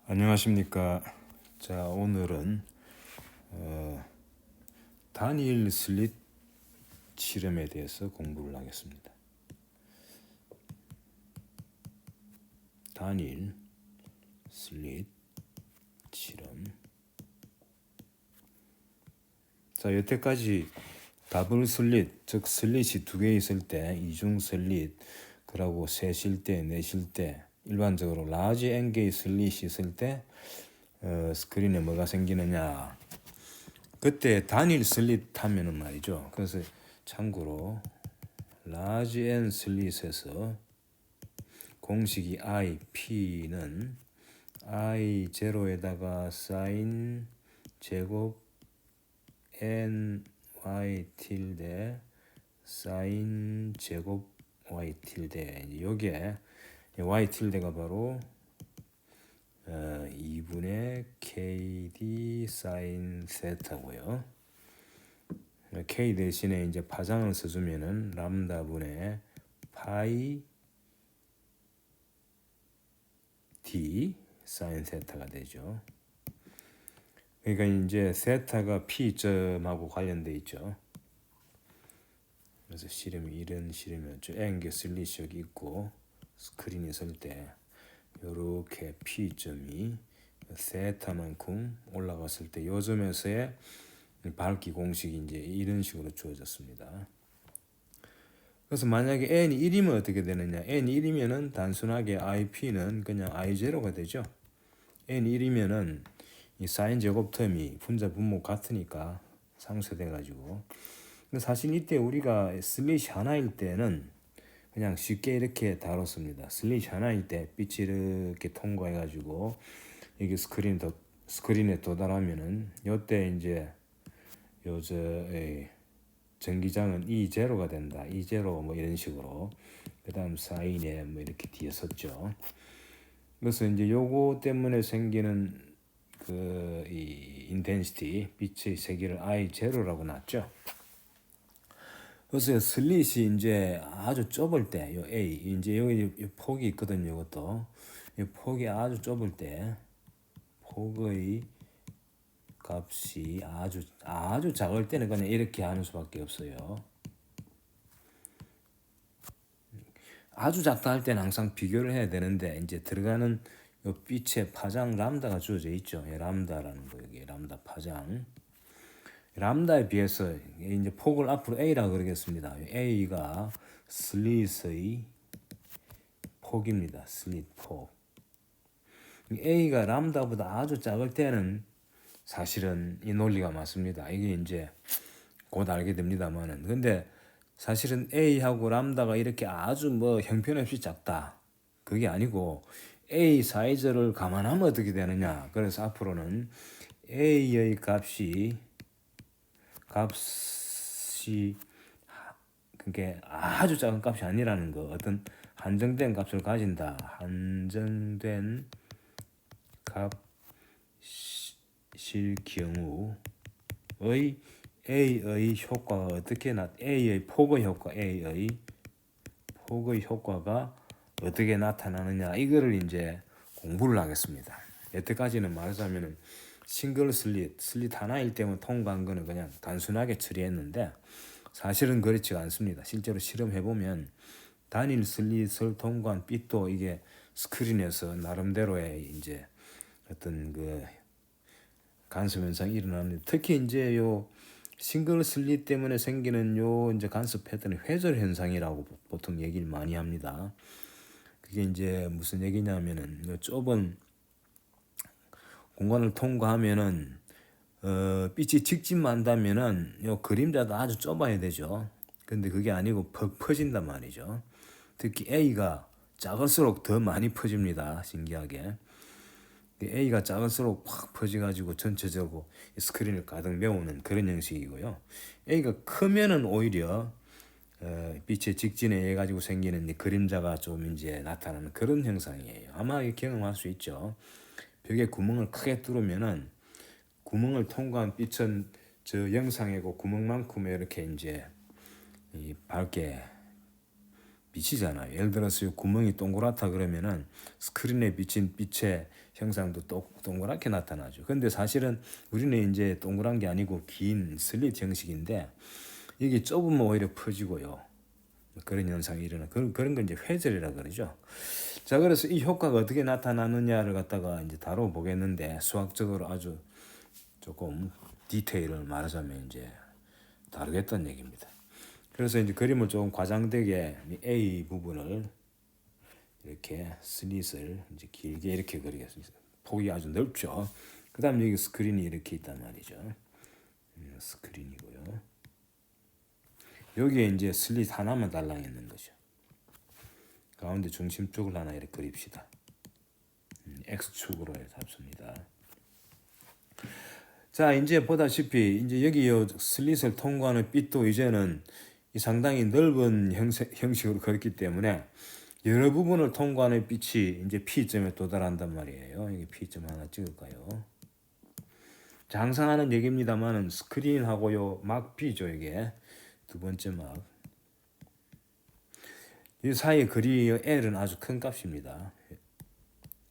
안녕하십니까. 자, 오늘은 다니엘 슬릿 실험에 대해서 공부를 하겠습니다. 다니엘 슬릿 실험. 자, 여태까지 더블 슬릿, 즉 슬릿이 두 개 있을 때, 이중 슬릿, 그러고 셋일 때, 넷일 때, 일반적으로 라지 N개의 슬릿이 있을 때 스크린에 뭐가 생기느냐. 그때 단일 슬릿 하면은 말이죠. 그래서 참고로 라지 N 슬릿에서 공식이 IP는 I0에다가 사인 제곱 NY tilde 사인 제곱 Y tilde. 요게 Y tilde가 바로 2분의 KD 사인 세타고요. K 대신에 이제 파장을 써주면은 람다분의 파이 D 사인 세타가 되죠. 그러니까 이제 세타가 P점하고 관련돼 있죠. 그래서 실험이 이런 실험이었죠. N개 슬릿이 여기 있고 스크린이 있을 때 이렇게 P점이 세타만큼 올라갔을 때 요 점에서의 밝기 공식이 이제 이런 식으로 주어졌습니다. 그래서 만약에 n이 1이면 어떻게 되느냐? n이 1이면은 단순하게 IP는 그냥 I0가 되죠. n이 1이면은 이 사인 제곱 텀이 분자 분모 같으니까 상쇄돼 가지고. 근데 사실 이때 우리가 슬릿이 하나일 때는 그냥 쉽게 이렇게 다뤘습니다. 슬릿이 하나일 때 빛이 이렇게 통과해 가지고 이게 스크린에 도달하면은 요때 이제 전기장은 E0가 된다. E0 뭐 이런 식으로. 그다음 사인에 뭐 이렇게 뒤에 썼죠. 그래서 이제 요거 때문에 생기는 이 인텐시티 빛의 세기를 I0라고 놨죠. 그래서 슬릿이 이제 아주 좁을 때, 요 A 이제 여기 폭이 있거든요. 이것도 이 폭이 아주 좁을 때 폭의 값이 아주 작을 때는 그냥 이렇게 하는 수밖에 없어요. 아주 작다 할 때는 항상 비교를 해야 되는데 이제 들어가는 요 빛의 파장 람다가 주어져 있죠. 람다라는 거 여기 람다 파장. 람다에 비해서 이제 폭을 앞으로 A라고 그러겠습니다. A가 슬릿의 폭입니다. 슬릿 폭. A가 람다보다 아주 작을 때는 사실은 이 논리가 맞습니다. 이게 이제 곧 알게 됩니다만은. 근데 사실은 A하고 람다가 이렇게 아주 뭐 형편없이 작다. 그게 아니고 A 사이즈를 감안하면 어떻게 되느냐. 그래서 앞으로는 A의 값이 그게 아주 작은 값이 아니라는 거. 어떤 한정된 값을 가진다. 한정된 값일 경우의 A의 효과가 어떻게 A의 폭의 효과, A의 폭의 효과가 어떻게 나타나느냐 이거를 이제 공부를 하겠습니다. 여태까지는 말하자면은 싱글 슬릿 하나일 때만 통과한 거는 그냥 단순하게 처리했는데 사실은 그렇지 않습니다. 실제로 실험해보면 단일 슬릿을 통과한 빛도 이게 스크린에서 나름대로의 이제 어떤 간섭 현상이 일어나는데 특히 이제 요 싱글 슬릿 때문에 생기는 요 이제 간섭 패턴이 회절 현상이라고 보통 얘기를 많이 합니다. 그게 이제 무슨 얘기냐면은 요 좁은 공간을 통과하면은 빛이 직진한다면은 요 그림자도 아주 좁아야 되죠. 근데 그게 아니고 퍽 퍼진단 말이죠. 특히 A가 작을수록 더 많이 퍼집니다. 신기하게. A가 작을수록 확 퍼져가지고 전체적으로 스크린을 가득 메우는 그런 형식이고요. A가 크면은 오히려 빛의 직진에 의해 가지고 생기는 그림자가 좀 이제 나타나는 그런 현상이에요. 아마 경험할 수 있죠. 벽에 구멍을 크게 뚫으면은 구멍을 통과한 빛은 저 영상이고 구멍만큼의 이렇게 이제 밝게 빛이잖아요. 예를 들어서 구멍이 동그랗다 그러면은 스크린에 비친 빛의 형상도 동그랗게 나타나죠. 근데 사실은 우리는 이제 동그란 게 아니고 긴 슬릿 형식인데 이게 좁으면 오히려 퍼지고요. 그런 현상이 일어나. 그런 걸 이제 회절이라 그러죠. 자, 그래서 이 효과가 어떻게 나타나느냐를 갖다가 이제 다뤄보겠는데 수학적으로 아주 조금 디테일을 말하자면 이제 다루겠다는 얘기입니다. 그래서 이제 그림을 조금 과장되게 A 부분을 이렇게 슬릿을 이제 길게 이렇게 그리겠습니다. 폭이 아주 넓죠. 그다음 여기 스크린이 이렇게 있단 말이죠. 스크린이고요. 여기에 이제 슬릿 하나만 달랑 있는 거죠. 가운데 중심축을 하나 이렇게 그립시다. X축으로 잡습니다. 자, 이제 보다시피 이제 여기 요 슬릿을 통과하는 빛도 이제는 이 상당히 넓은 형식으로 그렸기 때문에 여러 부분을 통과하는 빛이 이제 P점에 도달한단 말이에요. 여기 P점 하나 찍을까요? 자, 항상 하는 얘기입니다만은 스크린하고요 막 B죠. 이게 두 번째 막. 이 사이에 거리 L은 아주 큰 값입니다.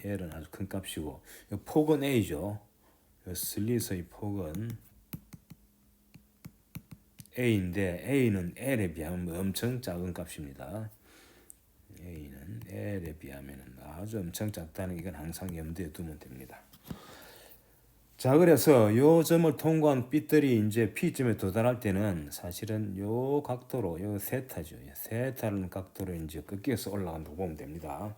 L은 아주 큰 값이고 폭은 A죠. 슬릿의 폭은 A인데 A는 L에 비하면 엄청 작은 값입니다. A는 L에 비하면 아주 엄청 작다는 이건 항상 염두에 두면 됩니다. 자, 그래서 요 점을 통과한 빛들이 이제 P점에 도달할 때는 사실은 요 각도로 요 세타죠. 세타라는 각도로 이제 꺾여서 올라간다고 보면 됩니다.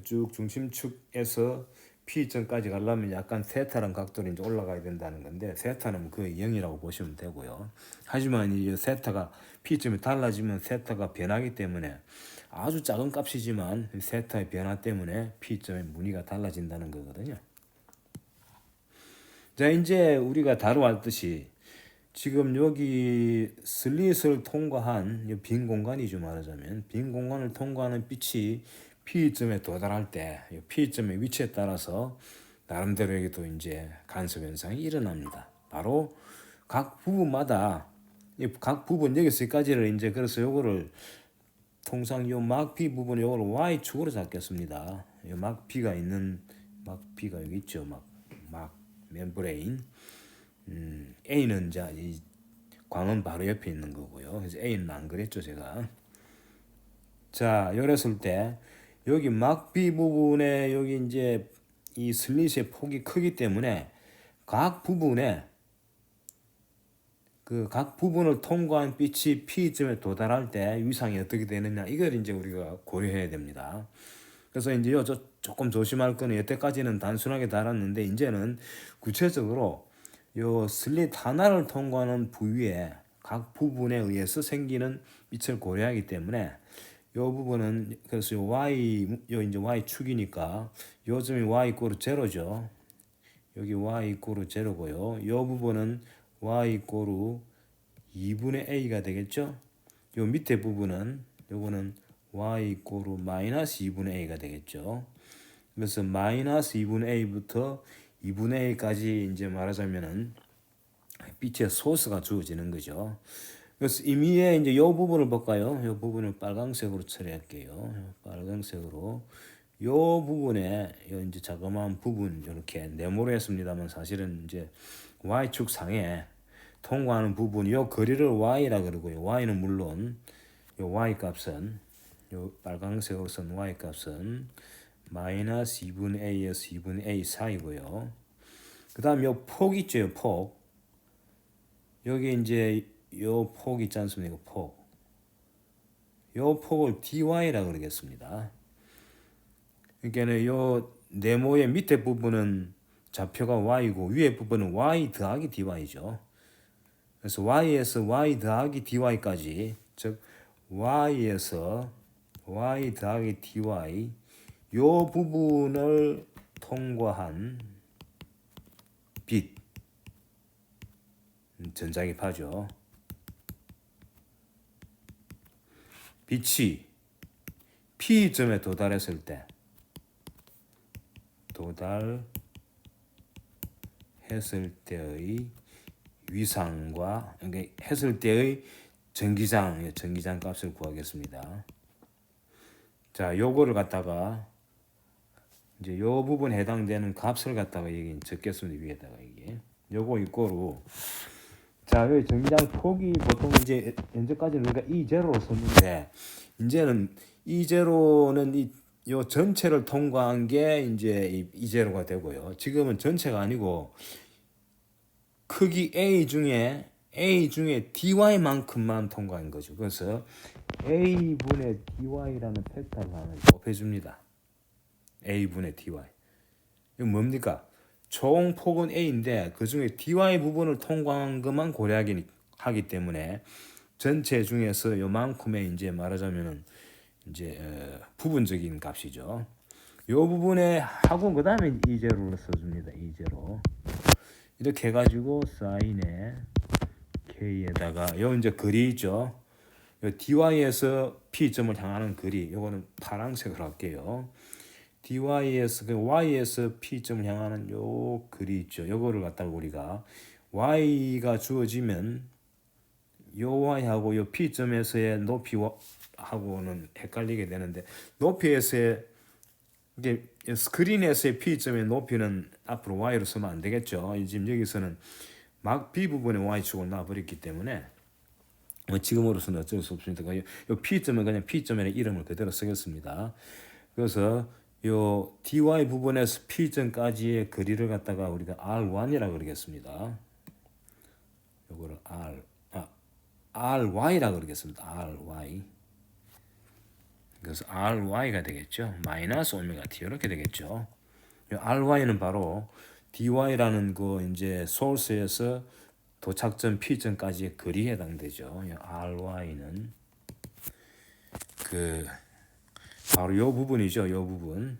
쭉 중심축에서 P점까지 가려면 약간 세타라는 각도로 이제 올라가야 된다는 건데 세타는 거의 0이라고 보시면 되고요. 하지만 이 세타가 P점이 달라지면 세타가 변하기 때문에 아주 작은 값이지만 세타의 변화 때문에 P점의 무늬가 달라진다는 거거든요. 자, 이제 우리가 다루었듯이 지금 여기 슬릿을 통과한 빈 공간이죠. 말하자면 빈 공간을 통과하는 빛이 P점에 도달할 때 P점의 위치에 따라서 나름대로 여기도 이제 간섭 현상이 일어납니다. 바로 각 부분마다 각 부분 여기서까지를 이제 그래서 요거를 통상 요 막 B 부분 요거를 Y축으로 잡겠습니다. 요 막 B가 있는 막 B가 여기 있죠. 막 멤브레인. A는 이제 이 광은 바로 옆에 있는 거고요. 그래서 A는 안 그랬죠, 제가. 자, 이랬을 때 여기 막 B 부분에 여기 이제 이 슬릿의 폭이 크기 때문에 각 부분에 그 각 부분을 통과한 빛이 P점에 도달할 때 위상이 어떻게 되느냐 이걸 이제 우리가 고려해야 됩니다. 그래서 이제 조금 조심할 거는 여태까지는 단순하게 달았는데 이제는 구체적으로 요 슬릿 하나를 통과하는 부위에 각 부분에 의해서 생기는 빛을 고려하기 때문에 요 부분은 그래서 요 이제 Y축이니까 요 점이 Y 이꼬르 제로죠. 여기 Y 이꼬르 제로고요. 요 부분은 Y 이꼬르 2분의 A가 되겠죠. 요 밑에 부분은 요거는 Y 이꼬르 마이너스 2분의 A가 되겠죠. 그래서 마이너스 2분의 A부터 2분의 A까지 이제 말하자면은 빛의 소스가 주어지는 거죠. 그래서 임의의 이제 요 부분을 볼까요? 요 부분을 빨강색으로 처리할게요. 빨강색으로 요 부분에 요 이제 자그마한 부분 이렇게 네모로 사실은 이제 Y축 상에 통과하는 부분 요 거리를 Y라 그러고요. Y는 물론 요 Y 값은 요 빨강색으로 쓴 Y 값은 마이너스 2분의 A에서 2분의 A 사이고요. 그 다음 요 폭 있죠. 요 폭. 여기 이제 요 폭 있지 않습니까? 폭. 요 폭을 dy라 그러겠습니다. 그러니까 요 네모의 밑에 부분은 좌표가 y고 위에 부분은 y 더하기 dy죠. 그래서 y에서 y 더하기 dy까지 즉 y에서 y 더하기 dy 요 부분을 통과한 빛 전자기파죠. 빛이 P점에 도달했을 때의 위상과 그러니까 했을 때의 전기장 값을 구하겠습니다. 자, 요거를 갖다가 이제 요 부분에 해당되는 값을 갖다가 여기 적겠습니다. 위에다가 이게 요거 이꼬로 자, 여기 전기장 폭이 보통 이제 현재까지는 우리가 E0로 썼는데 이제는 E0는 요 전체를 통과한 게 이제 E0가 되고요. 지금은 전체가 아니고 크기 A 중에 dy만큼만 통과한 거죠. 그래서 A분의 dy라는 팩터를 하나 곱해줍니다. A분의 dy. 이거 뭡니까? 총 폭은 A인데 그 중에 dy 부분을 통과한 것만 고려하기 때문에 전체 중에서 요만큼의 이제 말하자면은 이제 부분적인 값이죠. 요 부분에 하고 그 다음에 E0를 써줍니다. E0 이렇게 해가지고 사인에 K에다가 요 이제 글이 있죠. 요 dy에서 P점을 향하는 글이 요거는 파란색으로 할게요. dy에서 y에서 P점을 향하는 요 글이 있죠. 요거를 갖다가 우리가 y가 주어지면 요 y하고 요 P점에서의 높이하고는 헷갈리게 되는데 높이에서의 이게 스크린에서의 P점의 높이는 앞으로 y로 쓰면 안 되겠죠. 지금 여기서는 막 B 부분에 y축을 놔버렸기 때문에 뭐 지금으로서는 어쩔 수 없습니다. 요 P점은 그냥 P점의 이름을 그대로 쓰겠습니다. 그래서 요 dy 부분에서 P점까지의 거리를 갖다가 우리가 R1이라고 그러겠습니다. 요거를 RY라고 그러겠습니다. RY. 그래서 RY가 되겠죠. 마이너스 오메가 T 이렇게 되겠죠. 요 RY는 바로 dy라는 그 이제 소스에서 도착점 P점까지의 거리에 해당되죠. RY는 그 바로 요 부분이죠. 요 부분.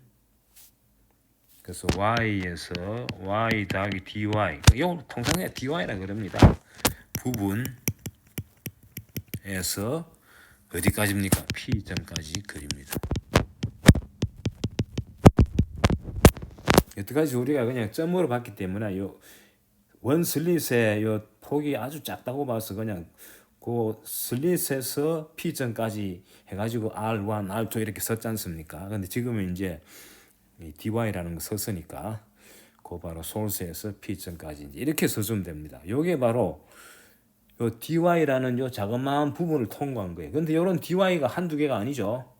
그래서 y에서 y 더하기 dy. 요 통상 그냥 dy라 그럽니다. 부분에서 어디까지입니까? P점까지 거리입니다. 여태까지 우리가 그냥 점으로 봤기 때문에 요 원 슬릿의 요 폭이 아주 작다고 봐서 그냥 그 슬릿에서 P점까지 해가지고 R1, R2 이렇게 썼지 않습니까? 근데 지금은 이제 dy라는 거 썼으니까 그 바로 소스에서 P점까지 이렇게 써주면 됩니다. 요게 바로 요 dy라는 요 자그마한 부분을 통과한 거예요. 근데 요런 dy가 한두 개가 아니죠.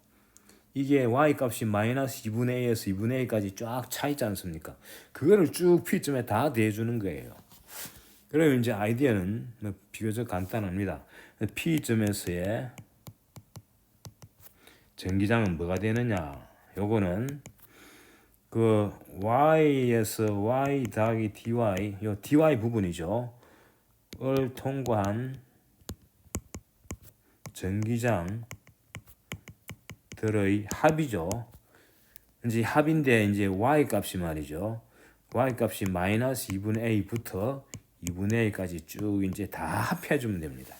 이게 y 값이 마이너스 2분의 a에서 2분의 a까지 쫙 차 있지 않습니까? 그거를 쭉 P점에 다 대주는 거예요. 그러면 이제 아이디어는 비교적 간단합니다. P점에서의 전기장은 뭐가 되느냐? 요거는 그 y에서 y 더하기 dy, 요 dy 부분이죠. 을 통과한 전기장들의 합이죠. 이제 합인데 이제 y 값이 말이죠. y 값이 마이너스 2분의 a부터 2분의 a까지 쭉 이제 다 합해주면 됩니다.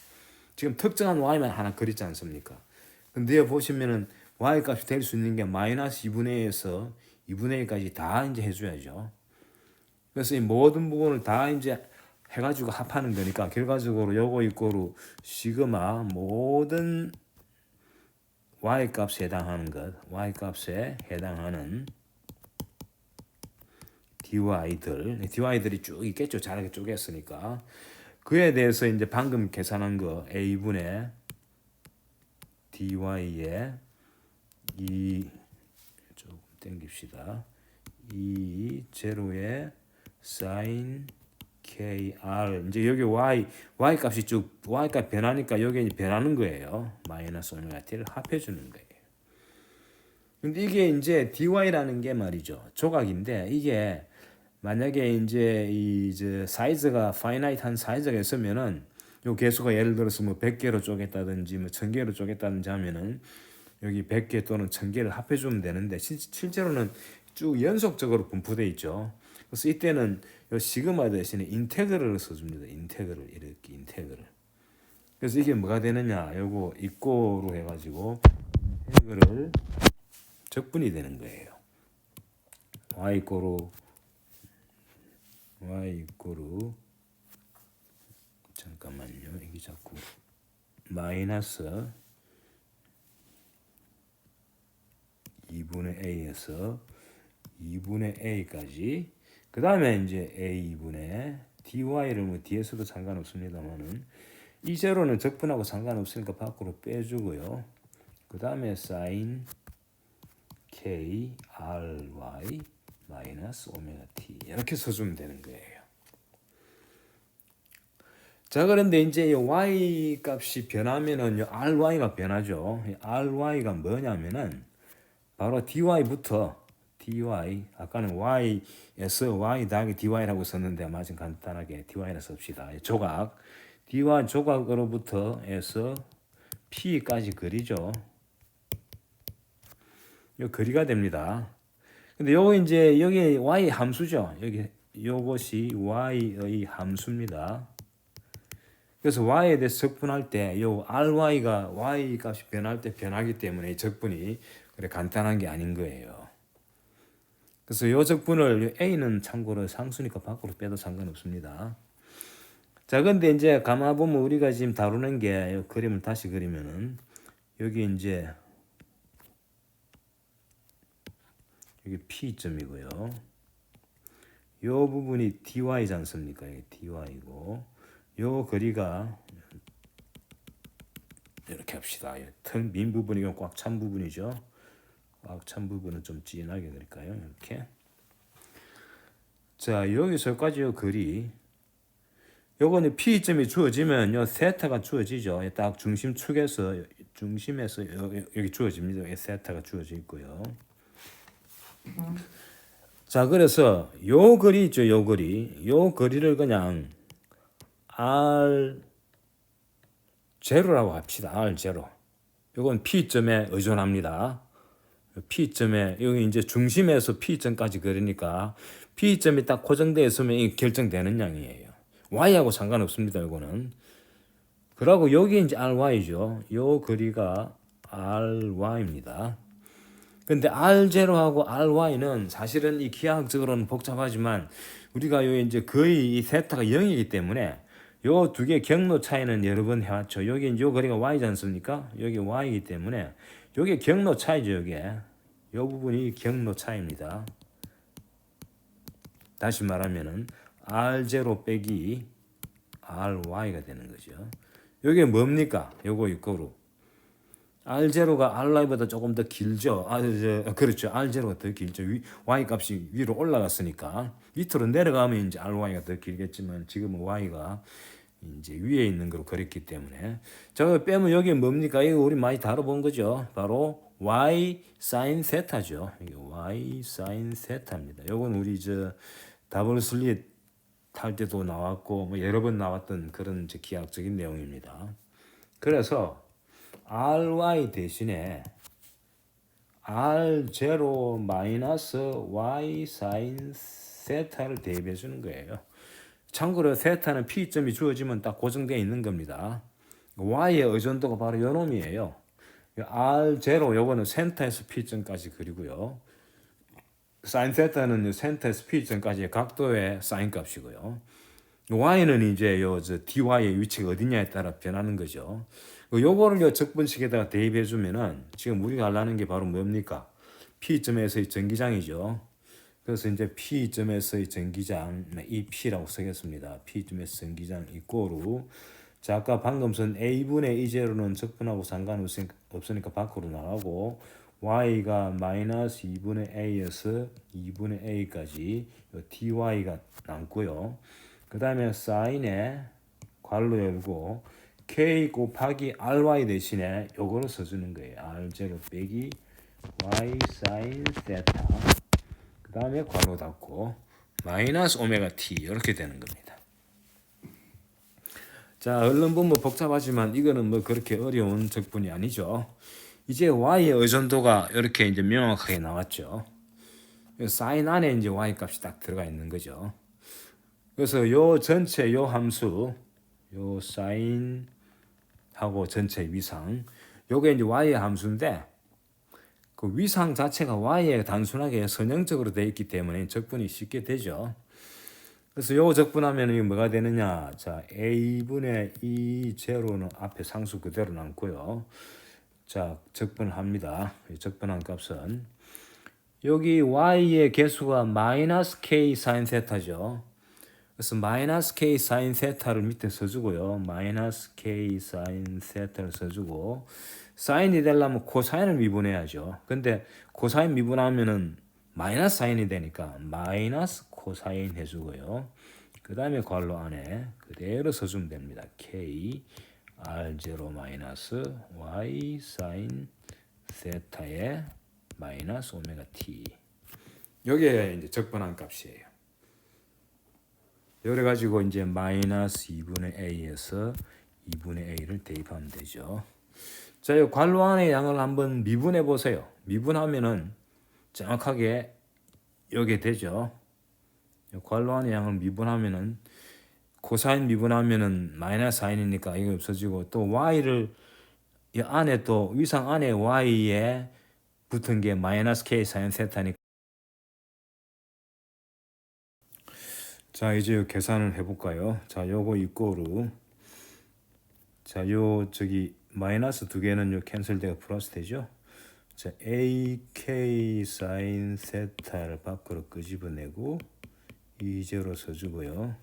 지금 특정한 y만 하나 그리지 않습니까? 근데 보시면은 y 값이 될 수 있는 게 마이너스 2분의 a에서 2분의 a까지 다 이제 해줘야죠. 그래서 이 모든 부분을 다 이제 해가지고 합하는 거니까 결과적으로 요거 이꼬로 시그마 모든 y 값에 해당하는 것, y 값에 해당하는 dy들이 쭉 있겠죠. 잘하게 쪼갰으니까. 그에 대해서 이제 방금 계산한 거 a분의 dy에 이 조금 땡깁시다. 이 제로에 sin kr 이제 여기 y 값이 쭉 y 값 변하니까 여기 변하는 거예요. 마이너스 오메가 t를 합해 주는 거예요. 근데 이게 이제 dy라는 게 말이죠. 조각인데 이게 만약에 이제 사이즈가 파이나이트한 사이즈가 있으면은 요 개수가 예를 들어서 뭐 100개로 쪼갰다든지 뭐 1000개로 쪼갰다든지 하면은 여기 100개 또는 1000개를 합해 주면 되는데 실제로는 쭉 연속적으로 분포돼 있죠. 그래서 이때는 요 시그마 대신에 인테그럴을 써줍니다. 인테그럴 이렇게 인테그럴. 그래서 이게 뭐가 되느냐? 요거 이꼬로 해가지고 인테그럴 적분이 되는 거예요. y 이꼬로 잠깐만요. 이게 자꾸 마이너스 2분의 a에서 2분의 a까지 그 다음에 이제 a분의 dy를 뭐 d에서도 상관없습니다만은 이 제로는 적분하고 상관없으니까 밖으로 빼주고요. 그 다음에 sin k ry 마이너스 오메가 t 이렇게 써주면 되는 거예요. 자, 그런데 이제 y 값이 변하면은 ry가 변하죠. ry가 뭐냐면은 바로 dy부터 dy 아까는 y에서 y 더하기 dy라고 썼는데 아마 좀 간단하게 dy라 씁시다. 조각 dy 조각으로부터 해서 p까지 그리죠. 요 거리가 됩니다. 근데 요거 이제 여기 y 함수죠. 여기 요것이 y의 함수입니다. 그래서 y에 대해서 적분할 때 요 ry가 y 값이 변할 때 변하기 때문에 적분이 그래 간단한 게 아닌 거예요. 그래서 요 적분을 a는 참고로 상수니까 밖으로 빼도 상관없습니다. 자, 근데 이제 가만 보면 우리가 지금 다루는 게 요 그림을 다시 그리면은 여기 이제 여기 P점이고요. 요 부분이 dy지 않습니까? 이게 dy고 요 거리가 이렇게 합시다. 텅 빈 부분이 꽉 찬 부분이죠. 꽉 찬 부분은 좀 진하게 그릴까요? 이렇게. 자, 여기서까지 요 거리 요거는 P점이 주어지면 요 세타가 주어지죠. 딱 중심축에서 중심에서 여기 주어집니다. 세타가 주어져 있고요. 자, 그래서 요 거리 있죠. 요 거리를 그냥 R 제로라고 합시다. R 제로. 요건 P점에 의존합니다. P점에 여기 이제 중심에서 P점까지 그러니까 P점이 딱 고정되어 있으면 이 결정되는 양이에요. Y하고 상관없습니다. 이거는. 그리고 여기 이제 RY죠. 요 거리가 RY입니다. 근데 R0하고 RY는 사실은 이 기하학적으로는 복잡하지만 우리가 요 이제 거의 이 세타가 0이기 때문에 요 두 개 경로 차이는 여러 번 해왔죠. 여기 이제 요 거리가 Y지 않습니까? 여기 Y이기 때문에 요게 경로 차이죠. 요게. 요 부분이 경로 차이입니다. 다시 말하면은 R0 빼기 RY가 되는 거죠. 요게 뭡니까? 요거 이거로. R0가 Ry보다 조금 더 길죠. 그렇죠. R0가 더 길죠. Y 값이 위로 올라갔으니까 밑으로 내려가면 이제 RY가 더 길겠지만 지금은 Y가 이제 위에 있는 걸 그렸기 때문에 저거 빼면 여기 뭡니까? 이거 우리 많이 다뤄본 거죠. 바로 Y sin 세타죠. 이게 Y sin 세타입니다. 요건 우리 저 더블 슬릿 탈 때도 나왔고 뭐 여러 번 나왔던 그런 이제 기하학적인 내용입니다. 그래서 RY 대신에 R0 마이너스 Y sin 세타를 대입해 주는 거예요. 참고로 세타는 P점이 주어지면 딱 고정되어 있는 겁니다. Y의 의존도가 바로 요 놈이에요. R0 요거는 센터에서 P점까지 그리고요. sin 세타는 센터에서 P점까지의 각도의 sin 값이고요. Y는 이제 저 dy의 위치가 어디냐에 따라 변하는 거죠. 요거를 요 적분식에다가 대입해 주면은 지금 우리가 하려는 게 바로 뭡니까? P점에서의 전기장이죠. 그래서 이제 P점에서의 전기장 이 P라고 쓰겠습니다. P점에서 전기장 이꼬르 자, 아까 방금 선 A분의 이제로는 적분하고 상관없으니까 밖으로 나가고 Y가 마이너스 2분의 A에서 2분의 A까지 dy가 남고요. 그 다음에 사인에 괄호 열고 K 곱하기 RY 대신에 요거를 써주는 거예요. R0 빼기 Y sin 세타 그 다음에 괄호 닫고 마이너스 오메가 T 이렇게 되는 겁니다. 자, 얼른 보면 복잡하지만 이거는 뭐 그렇게 어려운 적분이 아니죠. 이제 Y의 의존도가 이렇게 이제 명확하게 나왔죠. 사인 안에 이제 Y 값이 딱 들어가 있는 거죠. 그래서 요 전체 요 함수 요 사인 하고 전체 위상 요게 이제 Y의 함수인데 그 위상 자체가 Y에 단순하게 선형적으로 되어 있기 때문에 적분이 쉽게 되죠. 그래서 요 적분하면 이게 뭐가 되느냐? 자, A분의 2제로는 앞에 상수 그대로 남고요. 자, 적분합니다. 적분한 값은 여기 y의 개수가 마이너스 k 사인 세타죠. 그래서 마이너스 k 사인 세타를 밑에 써주고요. 마이너스 k 사인 세타를 써주고 사인이 되려면 코사인을 미분해야죠. 근데 코사인 미분하면은 마이너스 사인이 되니까 마이너스 코사인 해주고요. 그 다음에 괄호 안에 그대로 써주면 됩니다. k r0 마이너스 y 사인 세타의 마이너스 오메가 t. 여기에 이제 적분한 값이에요. 이래 가지고 이제 마이너스 2분의 a에서 2분의 a를 대입하면 되죠. 자, 이 괄호 안의 양을 한번 미분해 보세요. 미분하면은 정확하게 여기 되죠. 괄호 안의 양을 미분하면은 코사인 미분하면은 마이너스 사인이니까 이거 없어지고 또 y를 이 안에 또 위상 안에 y에 붙은 게 마이너스 k 사인 세타니까. 자, 이제 계산을 해볼까요? 자, 요거 이꼬르. 자, 요 저기 마이너스 두 개는 요 캔슬되고 플러스 되죠? 자, ak 사인 세타를 밖으로 끄집어내고 이제로 써주고요.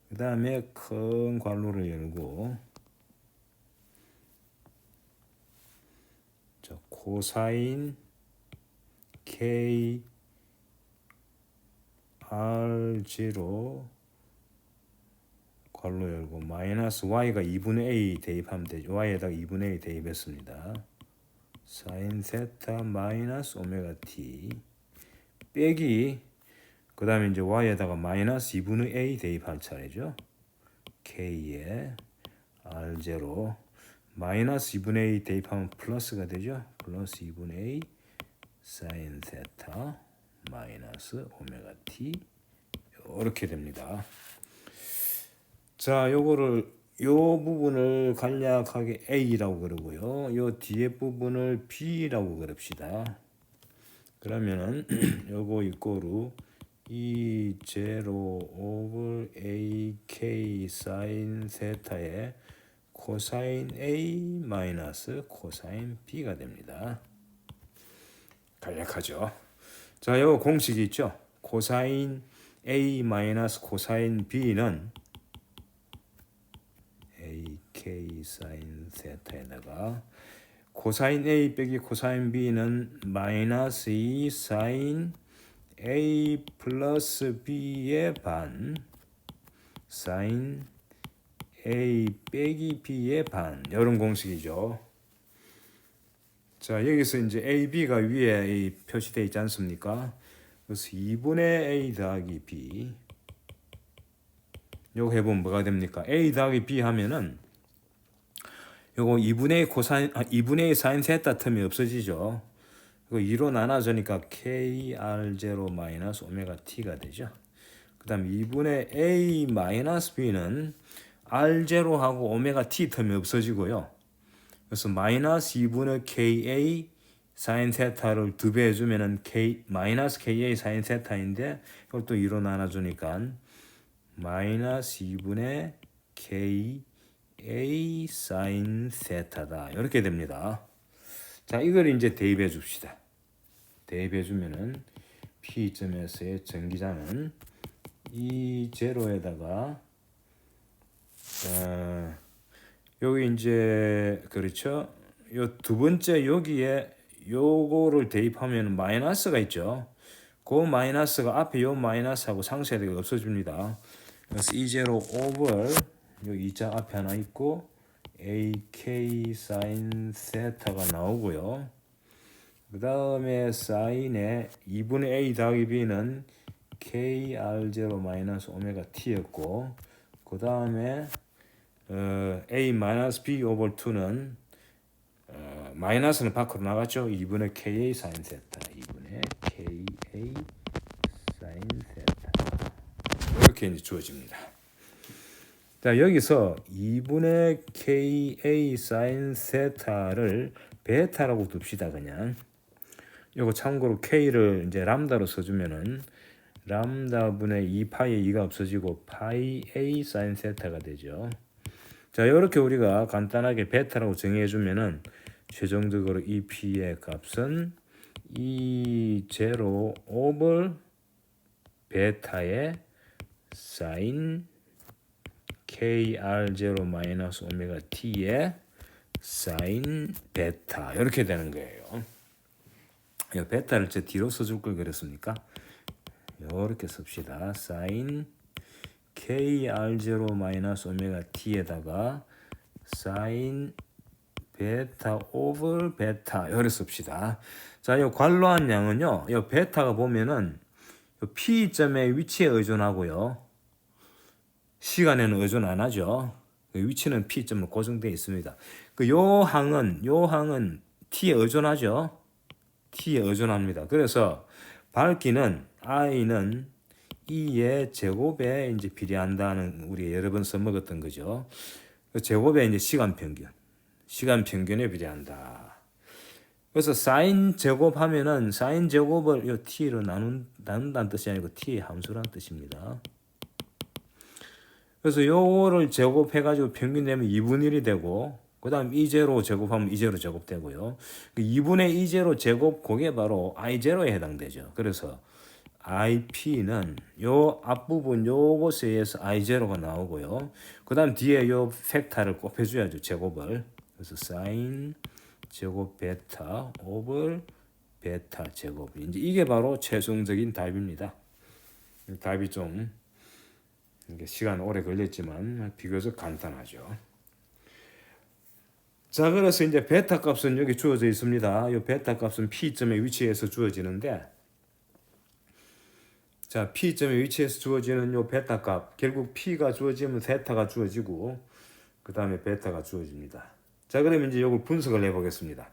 그 다음에 큰 괄호를 열고 자, 코사인 k r0 괄호 열고 마이너스 y가 2분의 a 대입하면 되죠. y에다가 2분의 a 대입했습니다. 사인 세타 마이너스 오메가 t 빼기 그 다음에 이제 y에다가 마이너스 2분의 a 대입할 차례죠. k에 r0 마이너스 2분의 a 대입하면 플러스가 되죠. 플러스 2분의 a 사인 세타 마이너스 오메가 t 이렇게 됩니다. 자, 요거를 요 부분을 간략하게 a라고 그러고요. 요 뒤에 부분을 b라고 그럽시다. 그러면은 요거 이꼬르 2제로 오버 ak 사인 세타의 코사인 a 마이너스 코사인 b가 됩니다. 간략하죠. 자, 요거 공식이 있죠. 코사인 a 마이너스 코사인 b는 ak 사인 세타에다가 코사인 a 빼기 코사인 b는 마이너스 2 사인 a 플러스 b의 반 사인 a 빼기 b의 반 이런 공식이죠. 자, 여기서 이제 a, b가 위에 표시되어 있지 않습니까? 그래서 2분의 a 더하기 b 요거 해보면 뭐가 됩니까? a 더하기 b 하면은 요거 2분의 사인 세타 텀이 없어지죠. 이거 2로 나눠주니까 KR0 마이너스 오메가 T가 되죠. 그 다음 2분의 A 마이너스 B는 R0하고 오메가 T 텀이 없어지고요. 그래서 마이너스 2분의 KA 사인 세타를 2배 해주면은 마이너스 KA 사인 세타인데 이걸 또 2로 나눠주니까 마이너스 2분의 KA 사인 세타다. 이렇게 됩니다. 자, 이걸 이제 대입해 줍시다. 대입해 주면은 P점에서의 전기자는 이 제로에다가 여기 이제 그렇죠. 요 두 번째 여기에 요거를 대입하면 마이너스가 있죠. 그 마이너스가 앞에 요 마이너스하고 상쇄되고 없어집니다. 그래서 이 제로 오버 요 2자 앞에 하나 있고 AK 사인 세타가 나오고요. 그 다음에 사인의 2분의 a 더하기 b는 KR0 마이너스 오메가 t였고 그 다음에 a 마이너스 b 오버 2는 마이너스는 밖으로 나갔죠. 2분의 KA 사인 세타 2분의 KA 사인 세타 이렇게 이제 주어집니다. 자, 여기서 2분의 KA 사인 세타를 베타라고 둡시다. 그냥 요거 참고로 K를 이제 람다로 써주면은 람다분의 2파이의 2가 없어지고 파이 A 사인 세타가 되죠. 자, 이렇게 우리가 간단하게 베타라고 정의해주면은 최종적으로 이 P의 값은 이 제로 오버 베타의 사인 KR0 마이너스 오메가 T의 사인 베타 이렇게 되는 거예요. 이 베타를 제 뒤로 써줄 걸 그랬습니까? 이렇게 씁시다. 사인 KR0 마이너스 오메가 T에다가 사인 베타 오버 베타 이렇게 씁시다. 자, 이 관로한 양은요. 이 베타가 보면은 P점의 위치에 의존하고요. 시간에는 의존 안 하죠. 위치는 P점으로 고정되어 있습니다. 요 항은 T에 의존하죠. T에 의존합니다. 그래서 밝기는 I는 E의 제곱에 이제 비례한다는 우리 여러 번 써먹었던 거죠. 제곱에 이제 시간 평균에 비례한다. 그래서 사인 제곱하면은 사인 제곱을 요 t로 나눈다는 뜻이 아니고 t의 함수라는 뜻입니다. 그래서 요거를 제곱해가지고 평균 내면 2분의 1이 되고, 그 다음 이제로 제곱하면 이제로 제곱되고요. 2분의 이제로 제곱, 그게 바로 I0에 해당되죠. 그래서 IP는 요 앞부분 요것에 의해서 I0가 나오고요. 그 다음 뒤에 요 팩타를 곱해줘야죠. 제곱을. 그래서 사인 제곱 베타 오버 베타 제곱. 이제 이게 바로 최종적인 답입니다. 답이 좀 시간 오래 걸렸지만 비교적 간단하죠. 자, 그래서 이제 베타 값은 여기 주어져 있습니다. 이 베타 값은 P점의 위치에서 주어지는데, 자, P점의 위치에서 주어지는 요 베타 값, 결국 P가 주어지면 세타가 주어지고, 그 다음에 베타가 주어집니다. 자, 그러면 이제 이걸 분석을 해보겠습니다.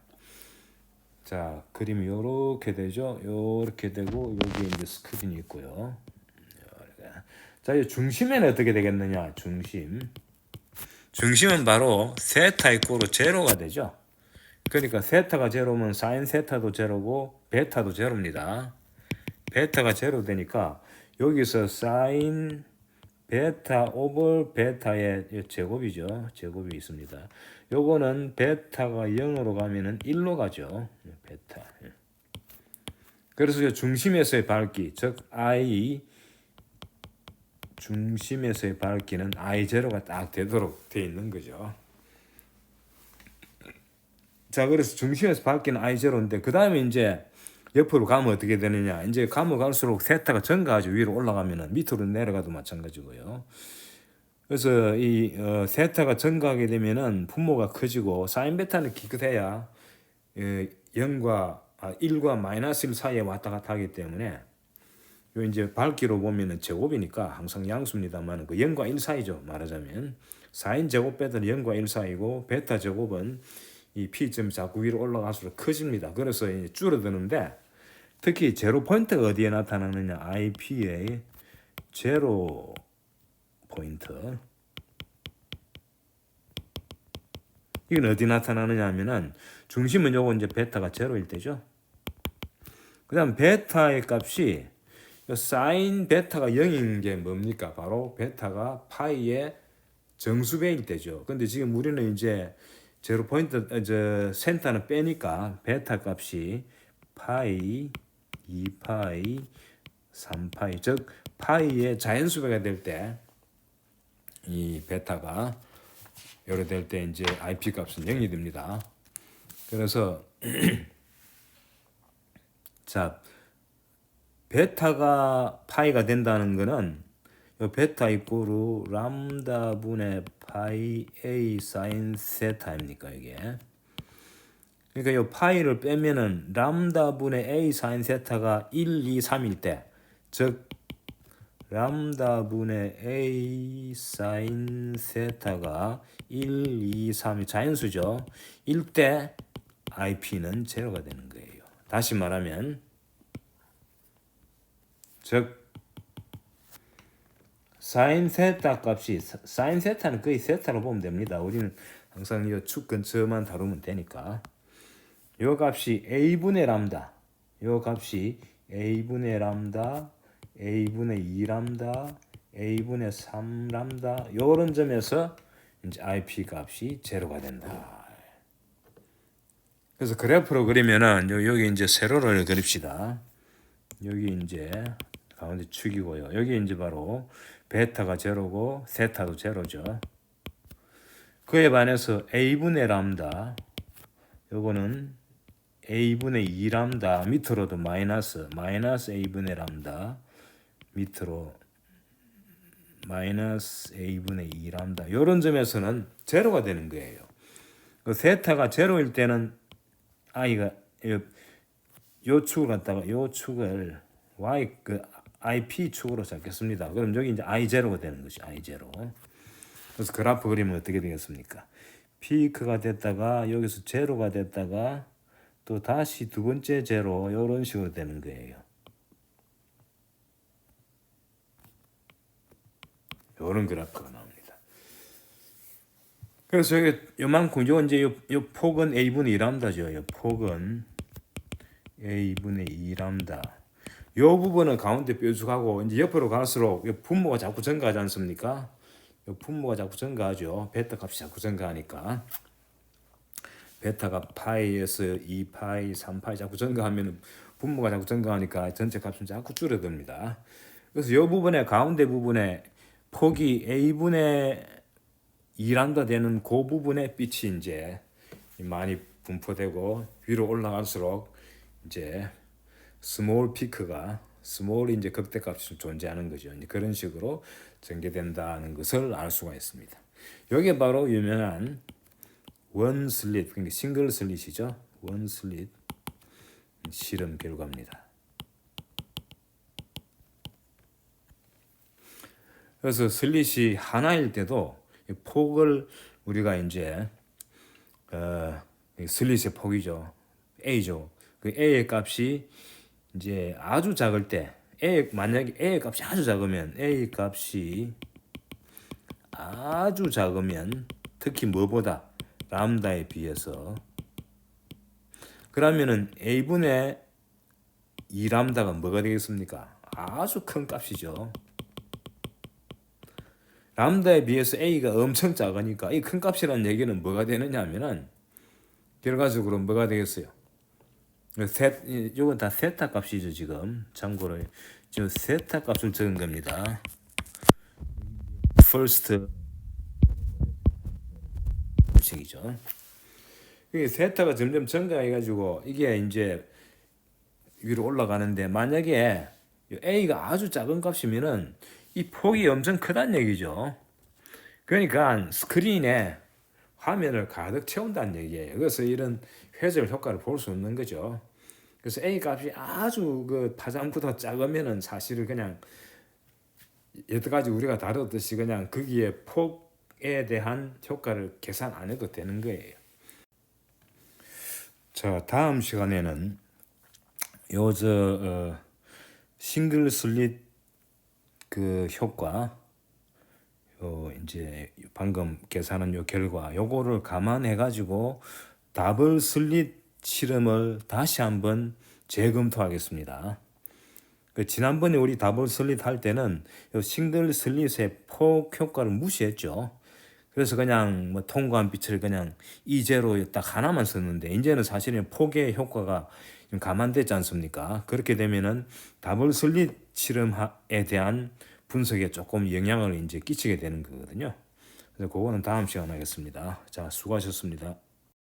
자, 그림이 요렇게 되죠. 요렇게 되고, 여기 이제 스크린이 있고요. 자, 이 중심에는 어떻게 되겠느냐? 중심은 바로 세타 이꼬로 제로가 되죠. 그러니까 세타가 제로면 사인 세타도 제로고 베타도 제로입니다. 베타가 제로 되니까 여기서 사인 베타 오버 베타의 제곱이죠. 제곱이 있습니다. 요거는 베타가 0으로 가면은 1로 가죠. 베타. 그래서 중심에서의 밝기, 즉 I 중심에서의 밝기는 I0가 딱 되도록 되어 있는 거죠. 자, 그래서 중심에서 밝기는 I0인데, 그 다음에 이제 옆으로 가면 어떻게 되느냐. 이제 가면 갈수록 세타가 증가하죠. 위로 올라가면은 밑으로 내려가도 마찬가지고요. 그래서 이 세타가 증가하게 되면은 분모가 커지고 사인 베타는 기껏해야 1과 마이너스 1 사이에 왔다 갔다 하기 때문에 요 이제 밝기로 보면은 제곱이니까 항상 양수입니다만 그 0과 1 사이죠. 말하자면 사인 제곱 베타는 0과 1 사이고 베타 제곱은 이 P점이 자꾸 위로 올라갈수록 커집니다. 그래서 이제 줄어드는데 특히 제로 포인트가 어디에 나타나느냐. IP의 제로 포인트. 이건 어디 나타나느냐 하면은 중심은 요거 이제 베타가 제로일 때죠. 그 다음 베타의 값이 사인 베타가 0인 게 뭡니까? 바로 베타가 파이의 정수배일 때죠. 근데 지금 우리는 이제 제로 포인트 센터는 빼니까 베타 값이 파이, 2파이, 3파이, 즉 파이의 자연수배가 될 때 이 베타가 요래 될 때 이제 IP 값은 0이 됩니다. 그래서 자, 베타가 파이가 된다는 거는 요 베타 이꼬르 람다 분의 파이 A 사인 세타입니까 이게. 그러니까 요 파이를 빼면은 람다 분의 A 사인 세타가 1, 2, 3일 때, 즉 람다 분의 A 사인 세타가 1, 2, 3이 자연수죠. 1때 IP는 제로가 되는 거예요. 다시 말하면 즉 사인 세타 값이 사인 세타는 거의 세타로 보면 됩니다. 우리는 항상 이 축 근처만 다루면 되니까 요 값이 A분의 람다, 요 값이 A분의 람다, A분의 2람다, A분의 3람다 요런 점에서 이제 IP 값이 제로가 된다. 그래서 그래프로 그리면은 여기 이제 세로를 그립시다. 여기 이제 가운데 축이고요. 여기 이제 바로 베타가 제로고 세타도 제로죠. 그에 반해서 a분의 람다, 요거는 a분의 2 람다, 밑으로도 마이너스 a분의 람다, 밑으로 마이너스 a분의 2 람다. 요런 점에서는 제로가 되는 거예요. 그 세타가 제로일 때는 i가 요 축을 갖다가 요 축을 y 그 ip 축으로 잡겠습니다. 그럼 여기 이제 i 제로가 되는 거죠. i 제로. 그래서 그래프 그리면 어떻게 되겠습니까? 피크가 됐다가 여기서 제로가 됐다가 또 다시 두 번째 제로 이런 식으로 되는 거예요. 이런 그래프가 나옵니다. 그래서 여기 요만큼 요 이제 요 폭은 a분의 2람다죠. 요 폭은 a분의 2람다. 요 부분은 가운데 뾰족하고 이제 옆으로 갈수록 요 분모가 자꾸 증가하지 않습니까? 요 분모가 자꾸 증가하죠. 베타 값이 자꾸 증가하니까. 베타가 파이에서 2파이, 3파이 자꾸 증가하면 분모가 자꾸 증가하니까 전체 값은 자꾸 줄어듭니다. 그래서 이 부분에 가운데 부분에 폭이 a분의 2란다 되는 그 부분에 빛이 이제 많이 분포되고 위로 올라갈수록 이제 스몰 피크가 스몰이 이제 극대값이 좀 존재하는 거죠. 이제 그런 식으로 전개된다는 것을 알 수가 있습니다. 이게 바로 유명한 원 슬릿, 그러니까 싱글 슬릿이죠. 원 슬릿 실험 결과입니다. 그래서 슬릿이 하나일 때도 폭을 우리가 이제 슬릿의 폭이죠. A죠. 그 A의 값이 이제 아주 작을 때 만약에 A의 값이 아주 작으면 특히 뭐보다 람다에 비해서 그러면은 a분의 2 람다가 뭐가 되겠습니까? 아주 큰 값이죠. 람다에 비해서 a가 엄청 작으니까 이 큰 값이라는 얘기는 뭐가 되느냐 하면은 결과적으로 뭐가 되겠어요? 이건 다 세타 값이죠. 지금 참고로 지금 세타 값을 적은 겁니다. first 식이죠. 이게 세타가 점점 증가해가지고 이게 이제 위로 올라가는데 만약에 a가 아주 작은 값이면은 이 폭이 엄청 크다는 얘기죠. 그러니까 스크린에 화면을 가득 채운다는 얘기예요. 그래서 이런 회절 효과를 볼 수 없는 거죠. 그래서 a 값이 아주 그 파장보다 작으면은 사실은 그냥 여태까지 우리가 다뤘듯이 그냥 거기에 폭에 대한 효과를 계산 안 해도 되는 거예요. 자, 다음 시간에는 싱글 슬릿 그 효과, 이제 방금 계산한 요 결과, 요거를 감안해 가지고 더블 슬릿 실험을 다시 한번 재검토하겠습니다. 지난번에 우리 더블 슬릿 할 때는 요 싱글 슬릿의 폭 효과를 무시했죠. 그래서 그냥 뭐 통과한 빛을 그냥 이제로 딱 하나만 썼는데 이제는 사실은 폭의 효과가 좀 감안되지 않습니까? 그렇게 되면은 더블 슬릿 실험에 대한 분석에 조금 영향을 이제 끼치게 되는 거거든요. 그래서 그거는 다음 시간에 하겠습니다. 자, 수고하셨습니다.